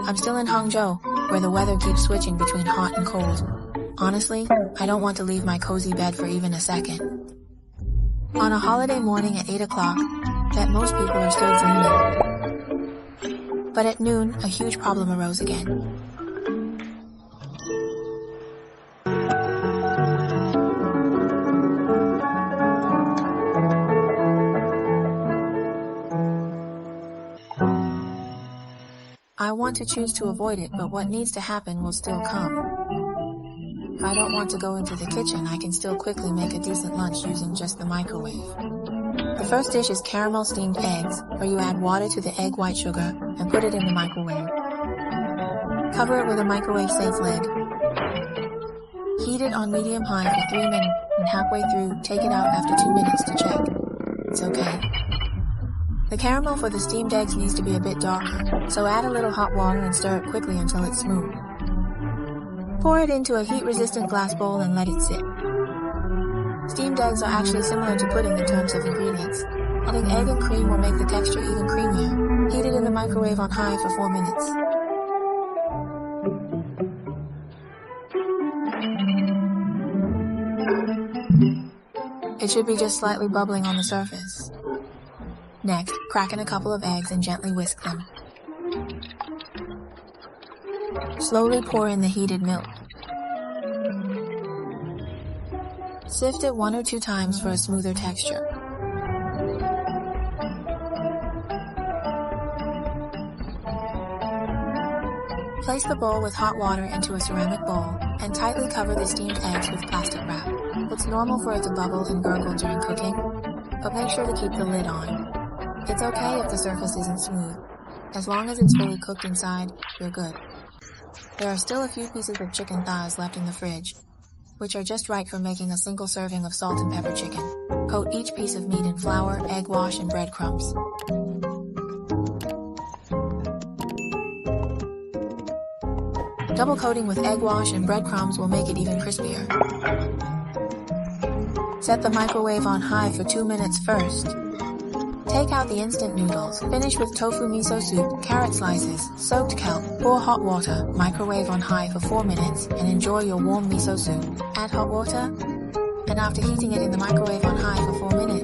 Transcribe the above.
I'm still in Hangzhou, where the weather keeps switching between hot and cold. Honestly, I don't want to leave my cozy bed for even a second. On a holiday morning at 8 o'clock, bet most people are still dreaming. But at noon, a huge problem arose again. I want to choose to avoid it, but what needs to happen will still come. If I don't want to go into the kitchen, I can still quickly make a decent lunch using just the microwave. The first dish is caramel steamed eggs, where you add water to the egg white sugar and put it in the microwave. Cover it with a microwave-safe lid. Heat it on medium-high for 3 minutes, and halfway through, take it out after 2 minutes to check. It's okay. The caramel for the steamed eggs needs to be a bit darker, so add a little hot water and stir it quickly until it's smooth. Pour it into a heat-resistant glass bowl and let it sit. Steamed eggs are actually similar to pudding in terms of ingredients. Adding egg and cream will make the texture even creamier. Heat it in the microwave on high for 4 minutes. It should be just slightly bubbling on the surface. Next, crack in a couple of eggs and gently whisk them. Slowly pour in the heated milk. Sift it 1 or 2 times for a smoother texture. Place the bowl with hot water into a ceramic bowl and tightly cover the steamed eggs with plastic wrap. It's normal for it to bubble and gurgle during cooking, but make sure to keep the lid on. It's okay if the surface isn't smooth. As long as it's fully cooked inside, you're good. There are still a few pieces of chicken thighs left in the fridge, which are just right for making a single serving of salt and pepper chicken. Coat each piece of meat in flour, egg wash, and breadcrumbs. Double coating with egg wash and breadcrumbs will make it even crispier. Set the microwave on high for 2 minutes first. Take out the instant noodles. Finish with tofu miso soup, carrot slices, soaked kelp. Pour hot water, microwave on high for 4 minutes, and enjoy your warm miso soup. Add hot water, and after heating it in the microwave on high for 4 minutes,